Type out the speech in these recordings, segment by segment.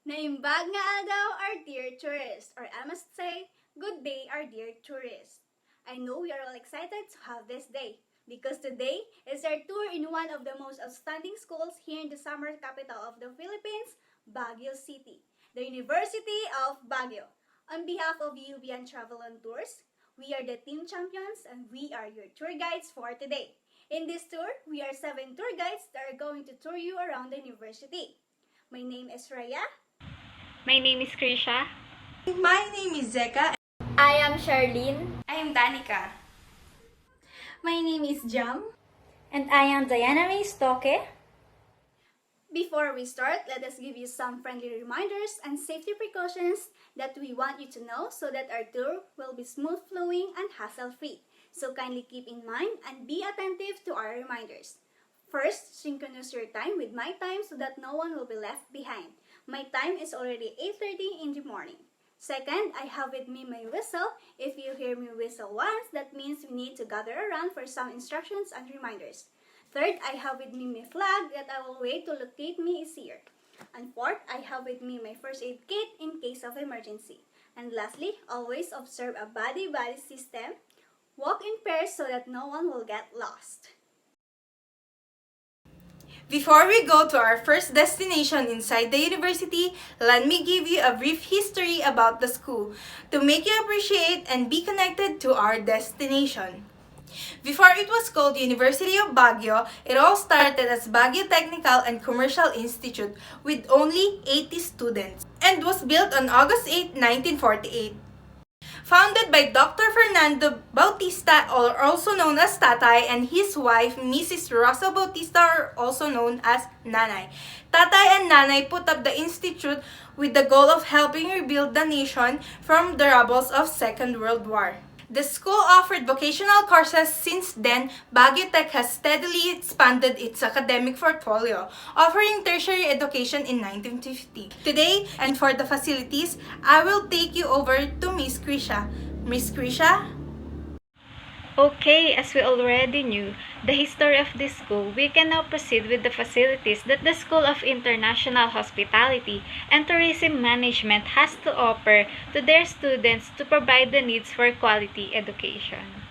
Naimbag nga daw our dear tourists, or I must say, good day our dear tourists. I know we are all excited to have this day because today is our tour in one of the most outstanding schools here in the summer capital of the Philippines, Baguio City, the University of Baguio. On behalf of UBN Travel and Tours, we are the team champions and we are your tour guides for today. In this tour, we are 7 tour guides that are going to tour you around the university. My name is Raya. My name is Krisha. My name is Zeka. I am Charlene. I am Danica. My name is Jam. And I am Diana May Stoke. Before we start, let us give you some friendly reminders and safety precautions that we want you to know so that our tour will be smooth flowing and hassle-free. So kindly keep in mind and be attentive to our reminders. First, synchronize your time with my time so that no one will be left behind. My time is already 8:30 in the morning. Second, I have with me my whistle. If you hear me whistle once, that means we need to gather around for some instructions and reminders. Third, I have with me my flag that I will wait to locate me is here. And fourth, I have with me my first aid kit in case of emergency. And lastly, always observe a body-body system. Walk in pairs so that no one will get lost. Before we go to our first destination inside the university, let me give you a brief history about the school to make you appreciate and be connected to our destination. Before it was called University of Baguio, it all started as Baguio Technical and Commercial Institute with only 80 students and was built on August 8, 1948. Founded by Dr. Fernando Bautista, or also known as Tatay, and his wife, Mrs. Rosa Bautista, or also known as Nanay. Tatay and Nanay put up the institute with the goal of helping rebuild the nation from the rubbles of Second World War. The school offered vocational courses. Since then, Baguio Tech has steadily expanded its academic portfolio, offering tertiary education in 1950. Today, and for the facilities, I will take you over to Miss Krisha. Miss Krisha? Okay, as we already knew the history of this school, we can now proceed with the facilities that the School of International Hospitality and Tourism Management has to offer to their students to provide the needs for quality education.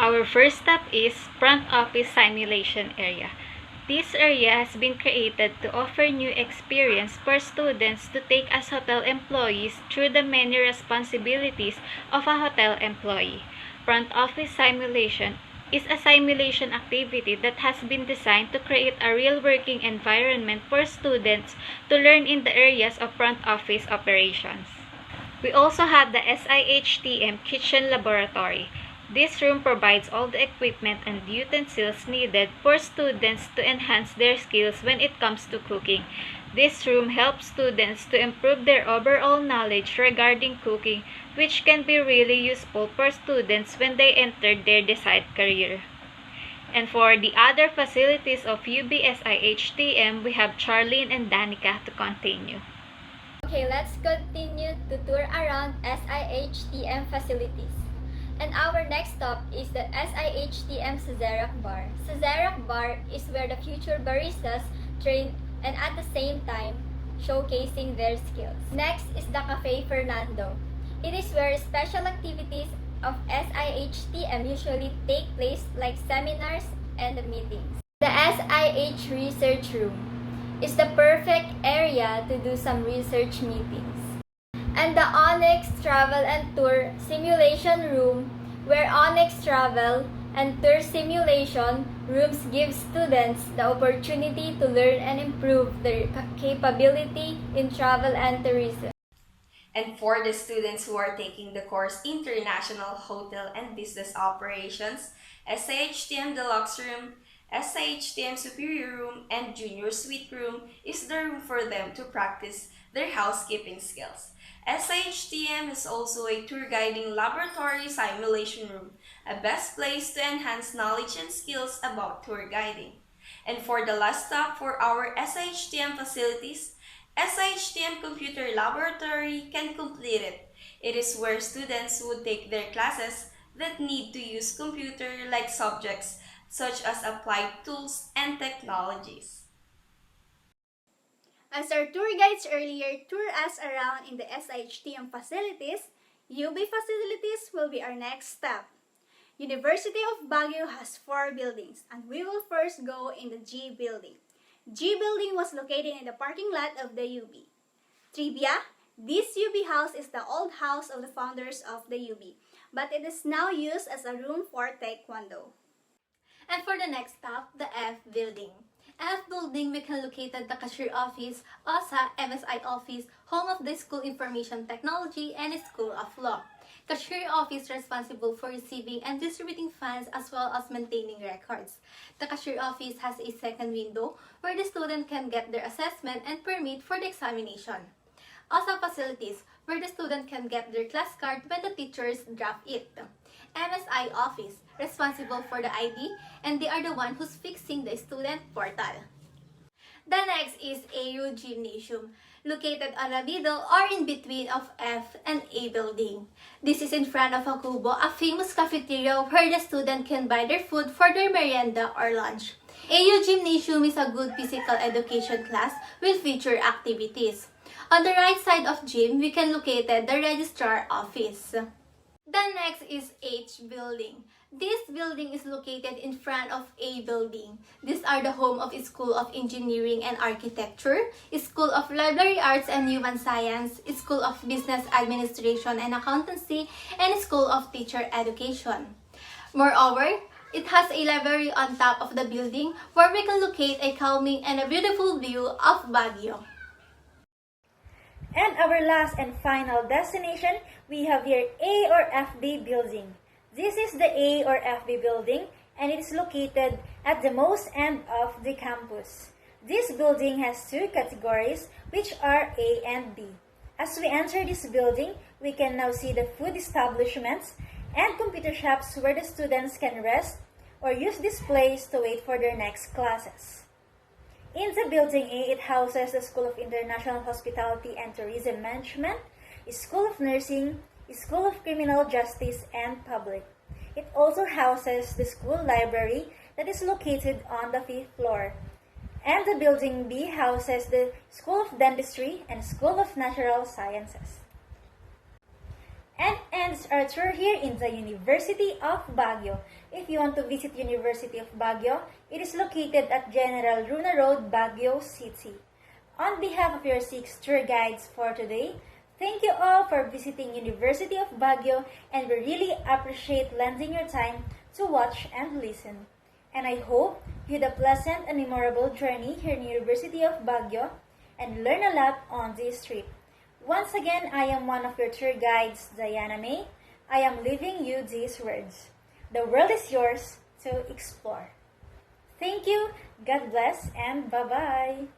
Our first step is Front Office Simulation Area. This area has been created to offer new experience for students to take as hotel employees through the many responsibilities of a hotel employee. Front office simulation is a simulation activity that has been designed to create a real working environment for students to learn in the areas of front office operations. We also have the SIHTM Kitchen Laboratory. This room provides all the equipment and utensils needed for students to enhance their skills when it comes to cooking. This room helps students to improve their overall knowledge regarding cooking, which can be really useful for students when they enter their desired career. And for the other facilities of UBSIHTM, we have Charlene and Danica to continue. Okay, let's continue to tour around SIHTM facilities. And our next stop is the SIHTM Sazerac Bar. Sazerac Bar is where the future baristas train and at the same time showcasing their skills. Next is the Cafe Fernando. It is where special activities of SIHTM usually take place like seminars and meetings. The SIH Research Room is the perfect area to do some research meetings. And the Onyx Travel and Tour Simulation Room, where Onyx Travel and Tour Simulation rooms give students the opportunity to learn and improve their capability in travel and tourism. And for the students who are taking the course International Hotel and Business Operations, SIHTM Deluxe Room, SIHTM Superior Room, and Junior Suite Room is the room for them to practice their housekeeping skills. SIHTM is also a tour guiding laboratory simulation room, a best place to enhance knowledge and skills about tour guiding. And for the last stop for our SIHTM facilities, SIHTM Computer Laboratory can complete it. It is where students would take their classes that need to use computer-like subjects such as applied tools and technologies. As our tour guides earlier tour us around in the SIHTM facilities, UB facilities will be our next step. University of Baguio has 4 buildings, and we will first go in the G building. G building was located in the parking lot of the UB. Trivia: this UB house is the old house of the founders of the UB, but it is now used as a room for Taekwondo. And for the next stop, the F building. F building, we can locate the cashier office, OSA, MSI office, home of the School Information Technology, and School of Law. Cashier office responsible for receiving and distributing funds as well as maintaining records. The cashier office has a second window where the student can get their assessment and permit for the examination. OSA facilities, where the student can get their class card when the teachers draft it. MSI office, responsible for the ID, and they are the one who's fixing the student portal. The next is AU Gymnasium, located on the middle or in between of F and A building. This is in front of Akubo, a famous cafeteria where the student can buy their food for their merienda or lunch. AU Gymnasium is a good physical education class with feature activities. On the right side of gym, we can locate the registrar office. The next is H building. This building is located in front of A building. These are the home of School of Engineering and Architecture, School of Library Arts and Human Science, School of Business Administration and Accountancy, and School of Teacher Education. Moreover, it has a library on top of the building where we can locate a calming and a beautiful view of Baguio. And our last and final destination, we have here A or FB building. This is the A or FB building, and it is located at the most end of the campus. This building has 2 categories, which are A and B. As we enter this building, we can now see the food establishments and computer shops where the students can rest or use this place to wait for their next classes. In the building A, it houses the School of International Hospitality and Tourism Management, School of Nursing, School of Criminal Justice and Public. It also houses the school library that is located on the 5th floor. And the building B houses the School of Dentistry and School of Natural Sciences. And ends our tour here in the University of Baguio. If you want to visit University of Baguio, it is located at General Luna Road, Baguio City. On behalf of your 6 tour guides for today, thank you all for visiting University of Baguio, and we really appreciate lending your time to watch and listen. And I hope you had a pleasant and memorable journey here in University of Baguio and learn a lot on this trip. Once again, I am one of your tour guides, Diana May. I am leaving you these words. The world is yours to explore. Thank you, God bless, and bye-bye.